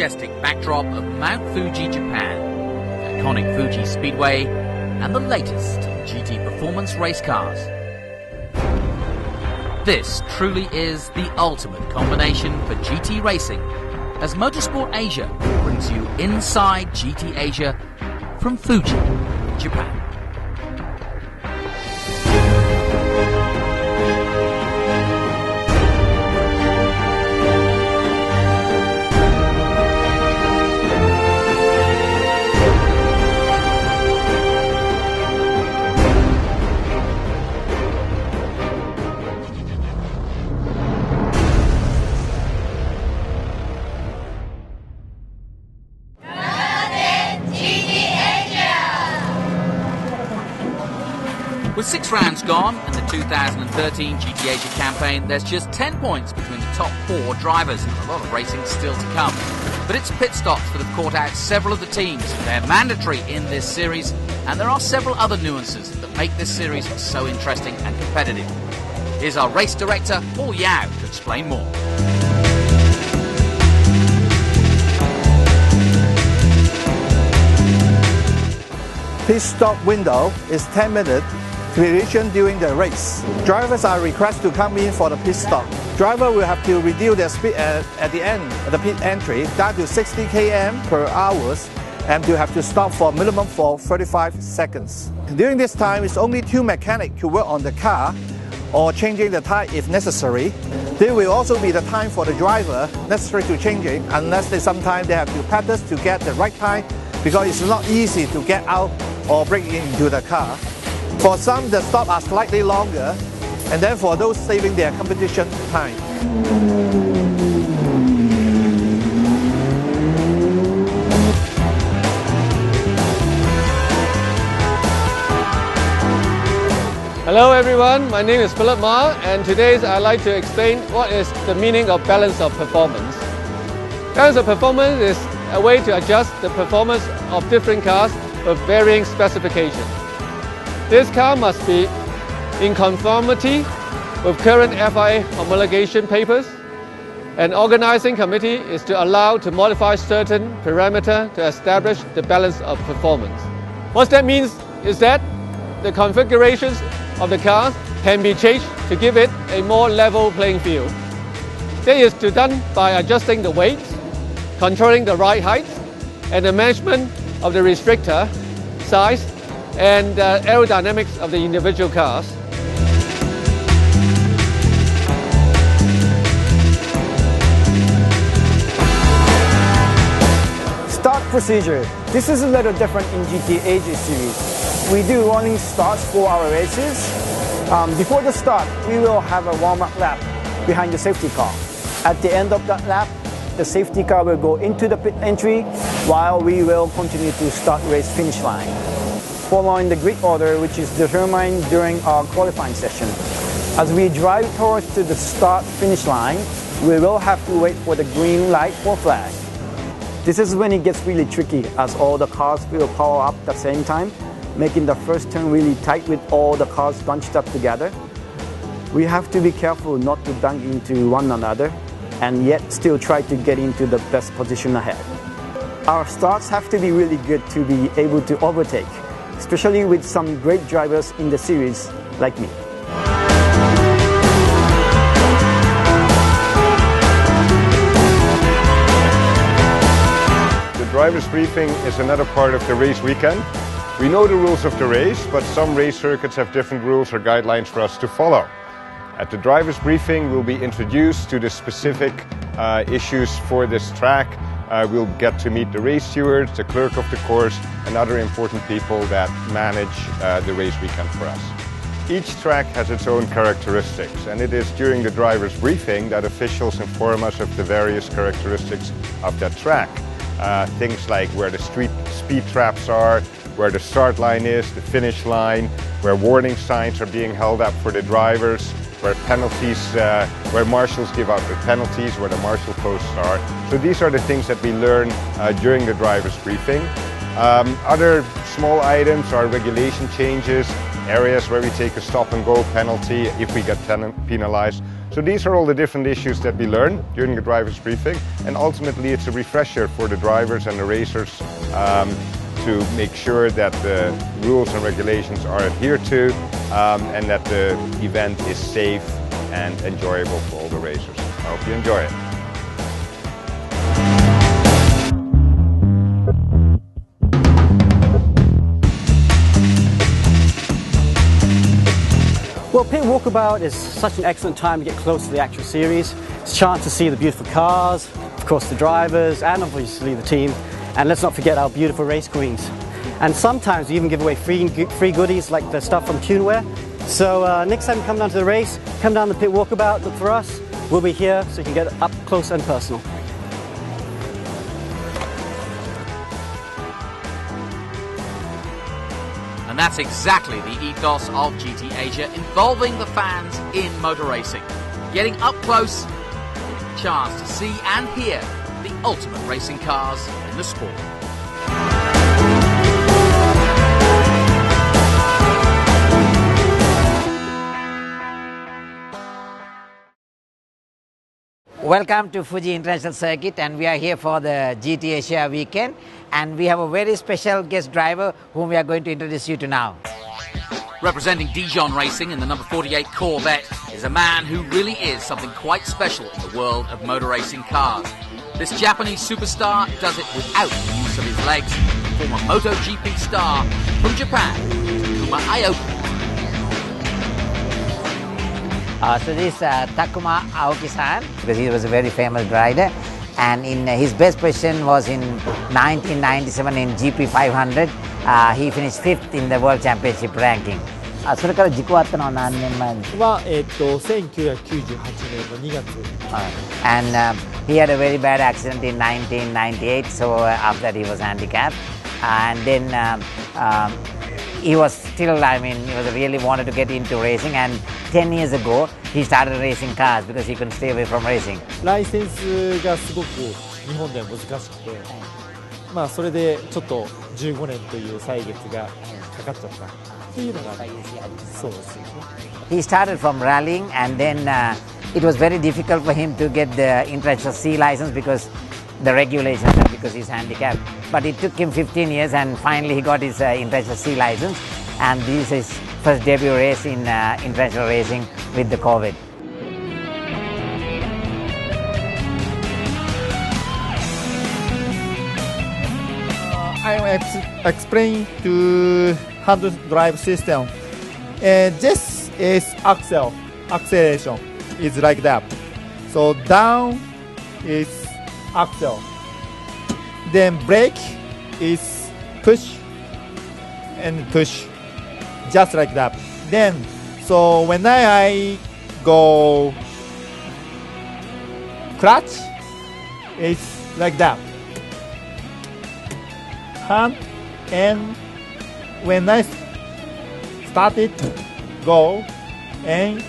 majestic backdrop of Mount Fuji, Japan, the iconic Fuji Speedway, and the latest GT performance race cars. This truly is the ultimate combination for GT racing, as Motorsport Asia brings you inside GT Asia from Fuji, Japan. With 6 rounds gone in the 2013 GT Asia campaign, there's just 10 points between the top 4 drivers and a lot of racing still to come. But it's pit stops that have caught out several of the teams. They're mandatory in this series, and there are several other nuances that make this series so interesting and competitive. Here's our race director, Paul Yao, to explain more. Pit stop window is 10 minutes. Duration during the race. Drivers are requested to come in for the pit stop. Driver will have to reduce their speed at the end of the pit entry down to 60 km per hour and to have to stop for minimum for 35 seconds. During this time, it's only 2 mechanics to work on the car or changing the tire if necessary. There will also be the time for the driver necessary to changing unless sometimes they have to practice to get the right time because it's not easy to get out or break into the car. For some, the stops are slightly longer, and then for those saving their competition time. Hello everyone, my name is Philip Ma, and today I'd like to explain what is the meaning of balance of performance. Balance of performance is a way to adjust the performance of different cars with varying specifications. This car must be in conformity with current FIA homologation papers. An organizing committee is to allow to modify certain parameters to establish the balance of performance. What that means is that the configurations of the car can be changed to give it a more level playing field. This is to done by adjusting the weights, controlling the ride height, and the management of the restrictor size and aerodynamics of the individual cars. Start procedure. This is a little different in GT Asia series. We do rolling starts for our races. Before the start, we will have a warm-up lap behind the safety car. At the end of that lap, the safety car will go into the pit entry while we will continue to start race finish line, following the grid order which is determined during our qualifying session. As we drive towards to the start-finish line, we will have to wait for the green light or flag. This is when it gets really tricky as all the cars will power up at the same time, making the first turn really tight with all the cars bunched up together. We have to be careful not to dunk into one another and yet still try to get into the best position ahead. Our starts have to be really good to be able to overtake, especially with some great drivers in the series like me. The driver's briefing is another part of the race weekend. We know the rules of the race, but some race circuits have different rules or guidelines for us to follow. At the driver's briefing, we'll be introduced to the specific issues for this track. We'll get to meet the race steward, the clerk of the course, and other important people that manage the race weekend for us. Each track has its own characteristics, and it is during the driver's briefing that officials inform us of the various characteristics of that track. Things like where the speed traps are, where the start line is, the finish line, where warning signs are being held up for the drivers, where penalties, where marshals give out the penalties, where the marshal posts are. So these are the things that we learn during the driver's briefing. Other small items are regulation changes, areas where we take a stop and go penalty if we get penalized. So these are all the different issues that we learn during the driver's briefing, and ultimately it's a refresher for the drivers and the racers to make sure that the rules and regulations are adhered to and that the event is safe and enjoyable for all the racers. I hope you enjoy it. Well, pit walkabout is such an excellent time to get close to the actual series. It's a chance to see the beautiful cars, of course the drivers, and obviously the team. And let's not forget our beautiful race queens. And sometimes we even give away free goodies like the stuff from Tuneware. So next time you come down to the race, come down the pit walkabout, look for us. We'll be here so you can get up close and personal. And that's exactly the ethos of GT Asia, involving the fans in motor racing. Getting up close, getting a chance to see and hear the ultimate racing cars in the sport. Welcome to Fuji International Circuit, and we are here for the GT Asia weekend, and we have a very special guest driver whom we are going to introduce you to now. Representing Dijon Racing in the number 48 Corvette is a man who really is something quite special in the world of motor racing cars. This Japanese superstar does it without the use of his legs. Former MotoGP star from Japan, Takuma Aoki. So this Takuma Aoki-san, because he was a very famous rider, and in his best position was in 1997 in GP 500. He finished 5th in the World Championship ranking. それから事故あったのは何年前ですか？1998年の2月。And he had a very bad accident in 1998, so after that he was handicapped. And then he was still, he was really wanted to get into racing, and 10 years ago he started racing cars because he couldn't stay away from racing. ライセンスがすごく日本では難しくて、それでちょっと15年という歳月がかかっちゃったっていうのがそうですよね。He started from rallying, and then it was very difficult for him to get the International C license because the regulations and because he's handicapped. But it took him 15 years, and finally he got his International C license, and this is his first debut race in international racing with the Corvette. I will explain to handle drive system. And this is acceleration is like that. So down is axle. Then brake is push and push, just like that. Then, so when I go clutch, it's like that. Hand, and when I started go and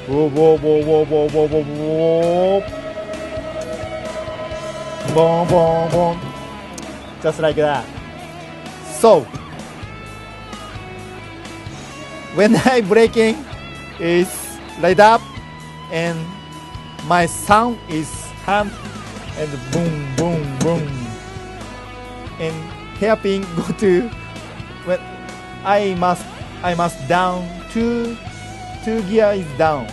whoa, whoa, whoa, whoa, whoa, whoa, whoa, whoa. Boom, boom, boom, just like that. So when I braking is like that, and my sound is hand and boom, boom, boom, and hairpin go to when I must down two gear is down.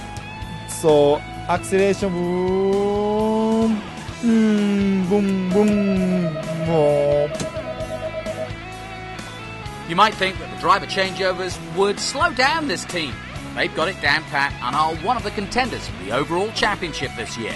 So acceleration boom. Boom, boom, boom. You might think that the driver changeovers would slow down this team. They've got it down pat and are one of the contenders for the overall championship this year.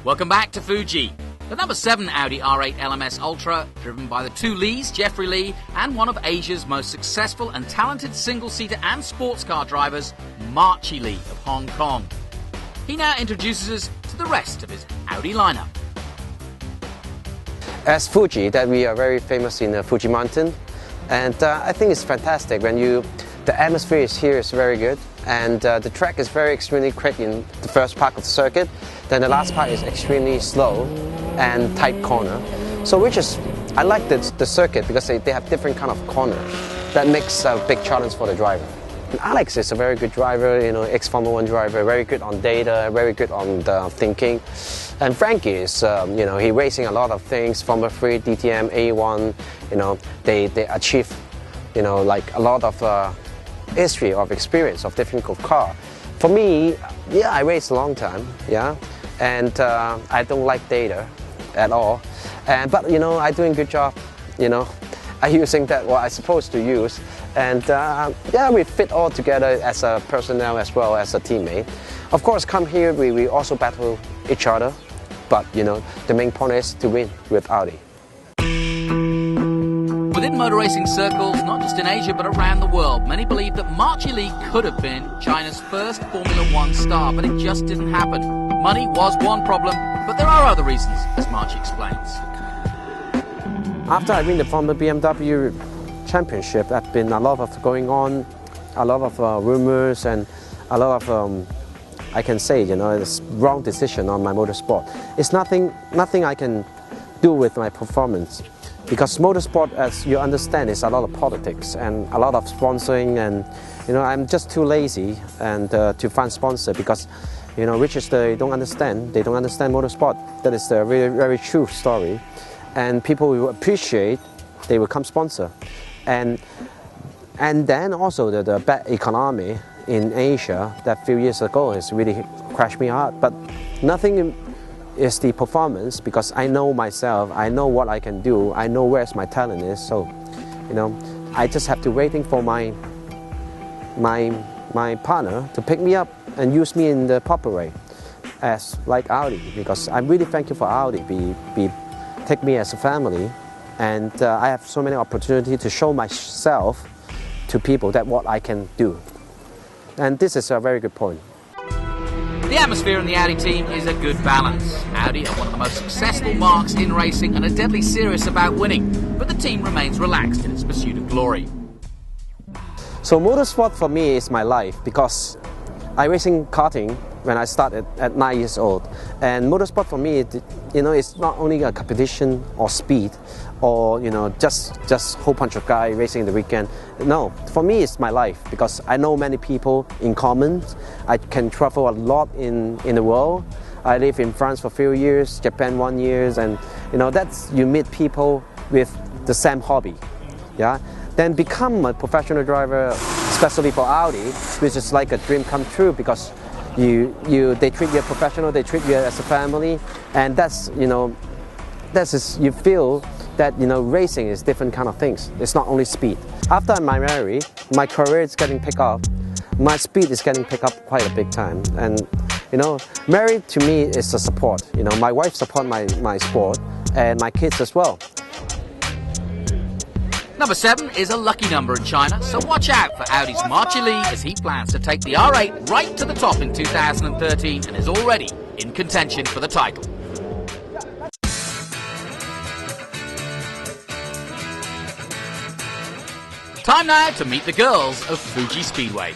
Welcome back to Fuji. The number 7 Audi R8 LMS Ultra, driven by the two Lees, Jeffrey Lee, and one of Asia's most successful and talented single-seater and sports car drivers, Marchie Lee of Hong Kong. He now introduces us to the rest of his Audi lineup. As Fuji, that we are very famous in the Fuji Mountain, and I think it's fantastic when the atmosphere here is very good, and the track is extremely quick in the first part of the circuit. Then the last part is extremely slow and tight corner. So I like the circuit because they have different kind of corners. That makes a big challenge for the driver. And Alex is a very good driver, ex-Formula 1 driver, very good on data, very good on the thinking. And Frankie is, he racing a lot of things, Formula 3, DTM, A1, they achieve, like a lot of history of experience of different car. For me, yeah, I race a long time, yeah, and I don't like data at all. But I'm doing a good job, I'm using that what I'm supposed to use. And yeah, we fit all together as a personnel as well as a teammate. Of course, come here, we also battle each other. But, the main point is to win with Audi. Within motor racing circles, not just in Asia but around the world, many believe that Marchie Lee could have been China's first Formula 1 star, but it just didn't happen. Money was one problem, but there are other reasons, as Marchie explains. After I win the Formula BMW Championship, there's been a lot of going on, a lot of rumors and a lot of, I can say, it's wrong decision on my motorsport. It's nothing I can do with my performance. Because motorsport, as you understand, is a lot of politics and a lot of sponsoring, and I'm just too lazy and to find sponsor because riches they don't understand motorsport. That is the very, very true story, and people will appreciate, they will come sponsor, and then also the bad economy in Asia that few years ago has really crashed me hard. But nothing is the performance, because I know myself, I know what I can do, I know where my talent is. So, I just have to waiting for my partner to pick me up and use me in the proper way, as like Audi. Because I'm really thankful for Audi, take me as a family, and I have so many opportunities to show myself to people that what I can do. And this is a very good point. The atmosphere in the Audi team is a good balance. Audi are one of the most successful marques in racing and are deadly serious about winning, but the team remains relaxed in its pursuit of glory. So motorsport for me is my life, because I racing karting when I started at 9 years old. And motorsport for me, it's not only a competition or speed, or just whole bunch of guys racing the weekend. No, for me it's my life, because I know many people in common. I can travel a lot in the world. I live in France for a few years, Japan 1 year, and you meet people with the same hobby. Yeah, then become a professional driver, especially for Audi, which is like a dream come true, because they treat you professional, they treat you as a family, and that's you feel that racing is different kind of things. It's not only speed. After I'm married, my career is getting picked up. My speed is getting picked up quite a big time. And married to me is a support. My wife supports my sport, and my kids as well. Number 7 is a lucky number in China, so watch out for Audi's Marchie Lee as he plans to take the R8 right to the top in 2013 and is already in contention for the title. Time now to meet the girls of Fuji Speedway.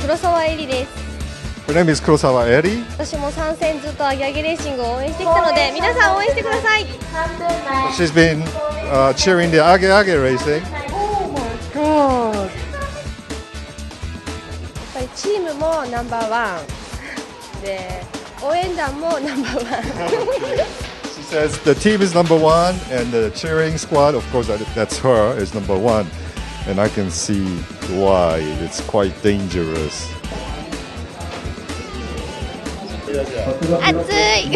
黒沢絵里です。 Her name is Kurosawa Eri. 私も参戦ずっとアゲアゲレーシングを応援してきたので、皆さん応援してください。 She's been cheering the Age Age racing. やっぱりチームもナンバーワンで、応援団もナンバーワン。 She says the team is number one, and the cheering squad, of course, that's her, is number one. And I can see why. It's quite dangerous. 暑い。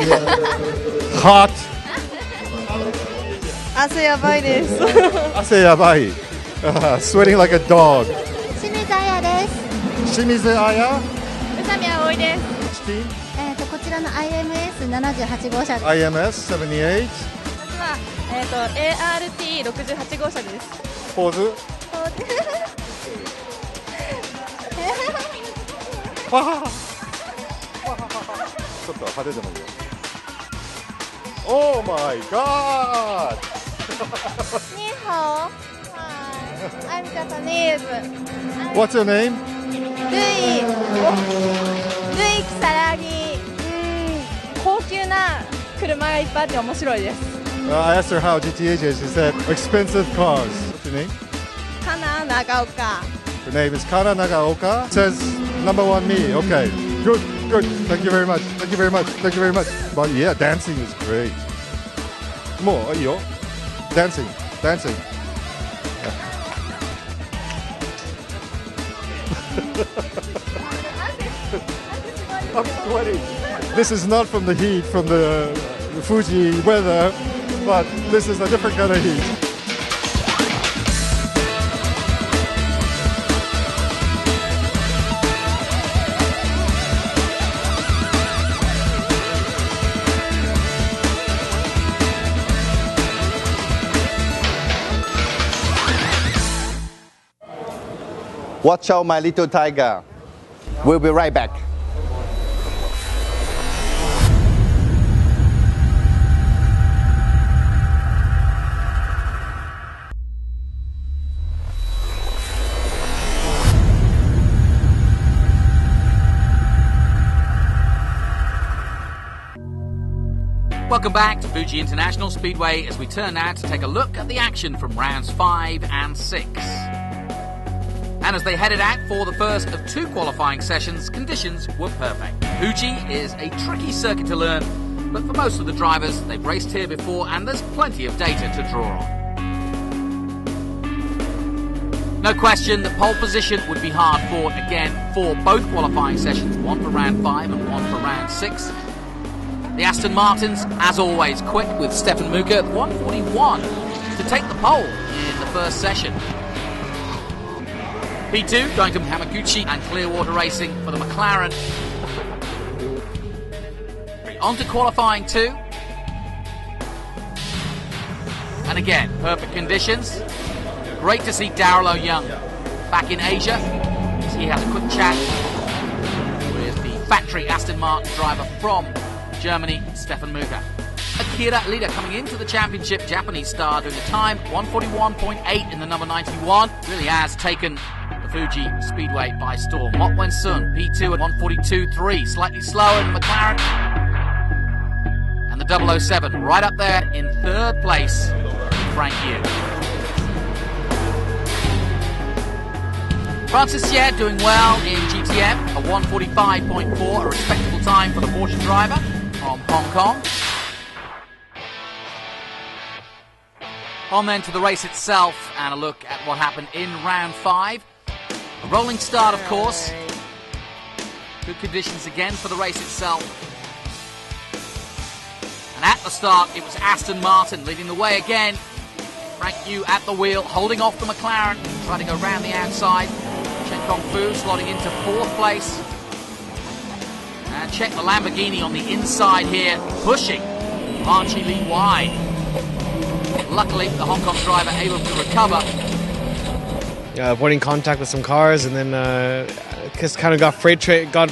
Hot. 汗やばいです。 汗やばい. Sweating like a dog. 清水彩です。清水彩?葵です。こちらの IMS78 号車です。IMS78. 私はART68 号車です。ポーズ。ちょっと派手でもいいよ。Oh my God! にほー。I'm Japanese. What's your name? ルイキサラギ。高級な車がいっぱいあって面白いです。I asked her how GTH is. She said expensive cars. What's your name? かな長岡。Her name is Kana Nagaoka. Says number one me. Okay. Good. Thank you very much. Thank you very much. Thank you very much. But yeah, dancing is great. もういいよ。Dancing. I'm sweating. This is not from the heat, from the Fuji weather, but this is a different kind of heat. Watch out, my little tiger. We'll be right back. Welcome back to Fuji International Speedway as we turn now to take a look at the action from rounds 5 and 6. And as they headed out for the first of 2 qualifying sessions, conditions were perfect. Fuji is a tricky circuit to learn, but for most of the drivers, they've raced here before and there's plenty of data to draw on. No question that pole position would be hard fought again for both qualifying sessions, one for round 5 and one for round 6. The Aston Martins, as always, quick with Stefan Muka at 1:41 to take the pole in the first session. P2 going to Hamaguchi and Clearwater Racing for the McLaren. On to qualifying 2. And again, perfect conditions. Great to see Darrell O'Young back in Asia as he has a quick chat with the factory Aston Martin driver from Germany, Stefan Muka. Akira Lida coming into the championship, Japanese star, doing a time 1:41.8 in the number 91. Really has taken the Fuji Speedway by storm. Mok Wen-sun, P2 at 1:42.3, slightly slower than McLaren. And the 007 right up there in 3rd place, Frank Yu. Francis Ye doing well in GTM, a 1:45.4, a respectable time for the Porsche driver from Hong Kong. On then to the race itself and a look at what happened in round 5. A rolling start, of course. Good conditions again for the race itself. And at the start, it was Aston Martin leading the way again. Frank Yu at the wheel, holding off the McLaren, trying to go round the outside. Chen Kong-fu slotting into 4th place. And check the Lamborghini on the inside here, pushing Archie Lee wide. Luckily, the Hong Kong driver able to recover. Avoiding contact with some cars, and then just kind of got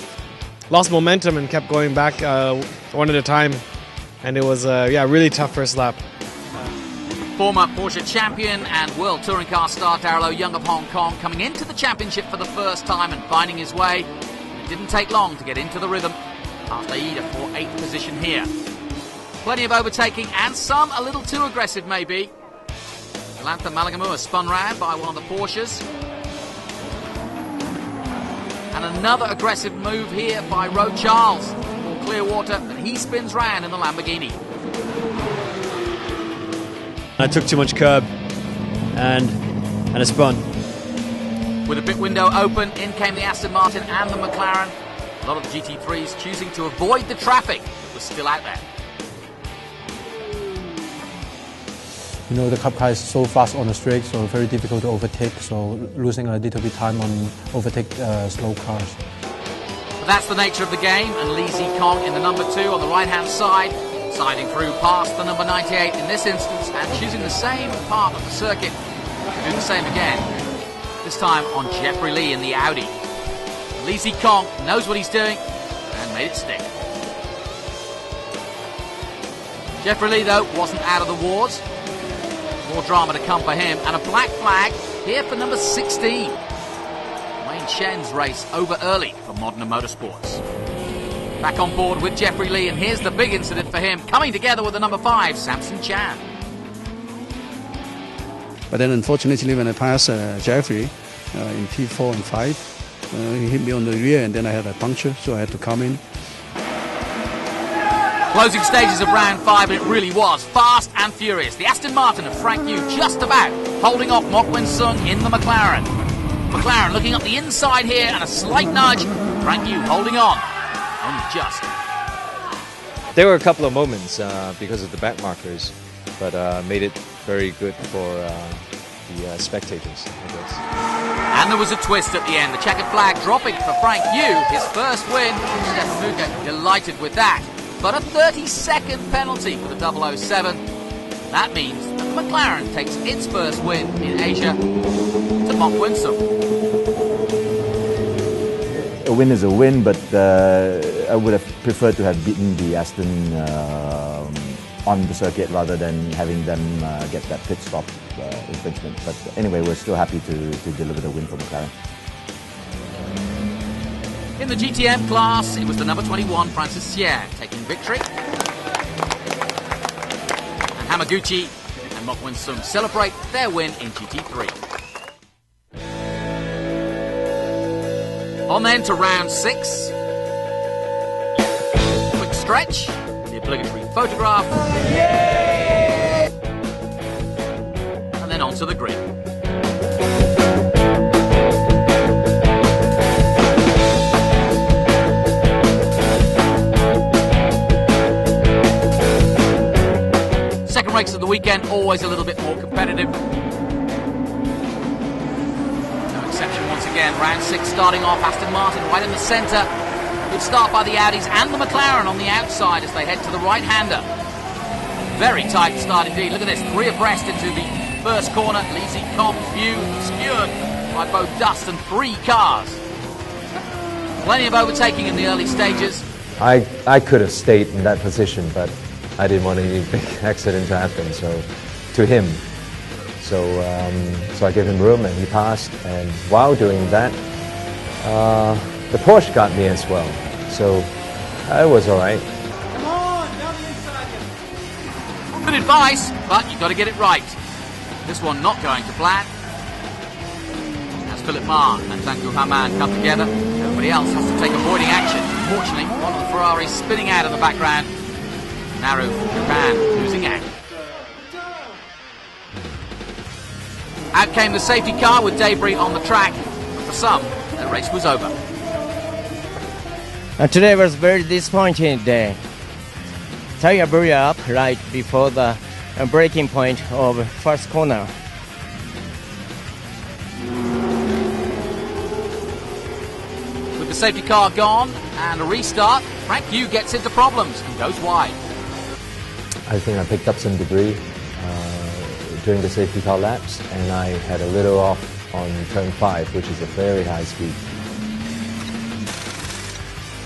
lost momentum and kept going back one at a time. And it was really tough first lap. Former Porsche champion and World Touring Car star Darrell O'Young of Hong Kong coming into the championship for the first time and finding his way. It didn't take long to get into the rhythm after Ida for 8th position here. Plenty of overtaking and some a little too aggressive maybe. Lantha Malagamua spun round by one of the Porsches. And another aggressive move here by Roe Charles for Clearwater, but he spins round in the Lamborghini. I took too much curb and it spun. With the pit window open, in came the Aston Martin and the McLaren. A lot of the GT3s choosing to avoid the traffic that was still out there. You know, the Cup car is so fast on the straight, so very difficult to overtake, so losing a little bit time on overtake slow cars. But that's the nature of the game, and Lee Zikong in the number 2 on the right-hand side, sliding through past the number 98 in this instance, and choosing the same part of the circuit to do the same again. This time on Jeffrey Lee in the Audi. Lee Zikong knows what he's doing and made it stick. Jeffrey Lee, though, wasn't out of the wars. More drama to come for him, and a black flag here for number 16. Wayne Chen's race over early for Modena Motorsports. Back on board with Jeffrey Lee, and here's the big incident for him, coming together with the number 5, Samson Chan. But then unfortunately when I passed Jeffrey in P4 and 5, he hit me on the rear and then I had a puncture, so I had to come in. Closing stages of round 5, and it really was fast and furious. The Aston Martin of Frank Yu just about holding off Mok Win-sung in the McLaren. McLaren looking up the inside here and a slight nudge. Frank Yu holding on. Only just. There were a couple of moments because of the back markers, but made it very good for the spectators, I guess. And there was a twist at the end. The checkered flag dropping for Frank Yu, his first win. Stefan Muka delighted with that. But a 30-second penalty for the 007. That means that McLaren takes its first win in Asia to Mok Win-sung. A win is a win, but I would have preferred to have beaten the Aston on the circuit rather than having them get that pit stop infringement. But anyway, we're still happy to deliver the win for McLaren. In the GTM class, it was the number 21, Francis Hsieh, taking victory. And Hamaguchi and Mok Win-sung celebrate their win in GT3. On then to round 6. Quick stretch, the obligatory photograph. And then onto the grid. Second race of the weekend, always a little bit more competitive. No exception once again. Round 6 starting off, Aston Martin right in the centre. Good start by the Audis and the McLaren on the outside as they head to the right-hander. Very tight start indeed. Look at this, 3 abreast into the first corner. Lee Zikong's view obscured by both dust and 3 cars. Plenty of overtaking in the early stages. I could have stayed in that position, but I didn't want any big accident to happen, so to him. So I gave him room and he passed, and while doing that, the Porsche got me as well. So it was all right. Good advice, but you've got to get it right. This one not going to plan. As Philip Ma and Tangguh Haman come together, everybody else has to take avoiding action. Fortunately, one of the Ferraris spinning out in the background. Naru from Japan losing out. Out came the safety car with debris on the track. But for some, the race was over. Today was a very disappointing day. Tire blew up right before the braking point of first corner. With the safety car gone and a restart, Frank Yu gets into problems and goes wide. I think I picked up some debris during the safety car laps, and I had a little off on turn 5, which is a very high speed.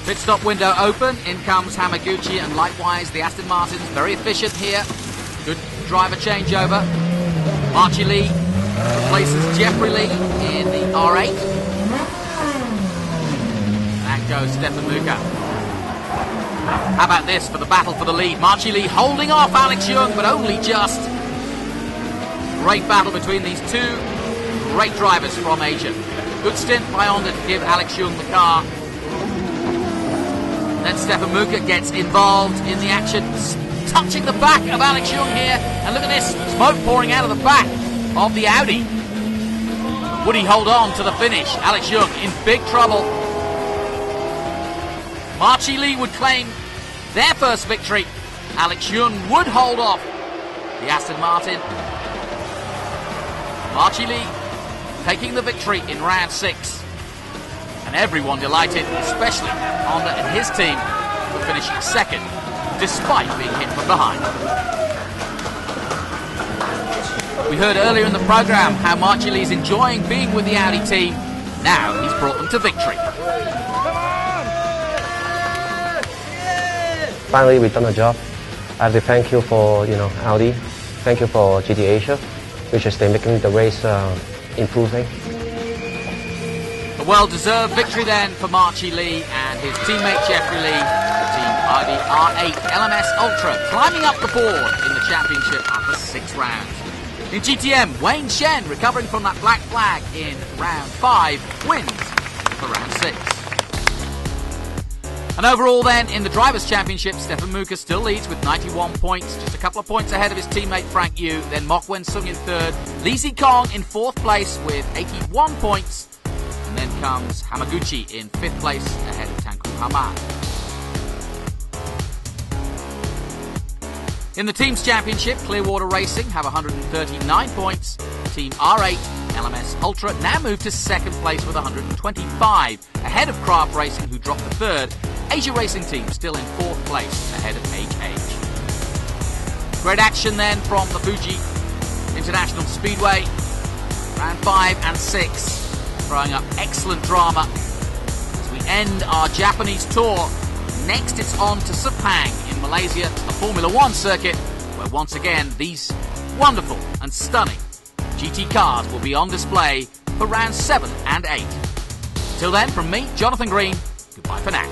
Pit stop window open, in comes Hamaguchi, and likewise the Aston Martins very efficient here. Good driver changeover. Archie Lee replaces Jeffrey Lee in the R8. And goes Stefan Muka. How about this for the battle for the lead? Marchie Lee holding off Alex Young, but only just. Great battle between these two great drivers from Asia. Good stint by Honda to give Alex Young the car. Then Stefan Muka gets involved in the action, touching the back of Alex Young here. And look at this, smoke pouring out of the back of the Audi. Would he hold on to the finish? Alex Young in big trouble. Marchie Lee would claim their first victory. Alex Young would hold off the Aston Martin. Marchie Lee taking the victory in round 6. And and everyone delighted, especially Honda and his team, for finishing second, despite being hit from behind. We heard earlier in the programme how Marchi Li's enjoying being with the Audi team. Now he's brought them to victory. Finally, we've done a job. I have to thank you for, Audi. Thank you for GT Asia, which is making the race improving. A well-deserved victory then for Marchi Li and his teammate Jeffrey Lee, the Team Audi R8 LMS Ultra, climbing up the board in the championship after 6 rounds. In GTM, Wayne Shen, recovering from that black flag in round 5, wins for round 6. And overall then, in the Drivers' Championship, Stefan Muka still leads with 91 points, just a couple of points ahead of his teammate Frank Yu. Then Mok Wen Sung in 3rd, Lee Zikong in 4th place with 81 points. And then comes Hamaguchi in 5th place ahead of Tanku Hama. In the Teams' Championship, Clearwater Racing have 139 points. Team R8 LMS Ultra now moved to 2nd place with 125, ahead of Craft Racing, who dropped to 3rd. Asia Racing Team still in 4th place, ahead of HH. Great action then from the Fuji International Speedway. Round 5 and 6, throwing up excellent drama as we end our Japanese tour. Next it's on to Sepang in Malaysia, to the Formula 1 circuit, where once again these wonderful and stunning GT cars will be on display for rounds 7 and 8. Till then, from me, Jonathan Green, goodbye for now.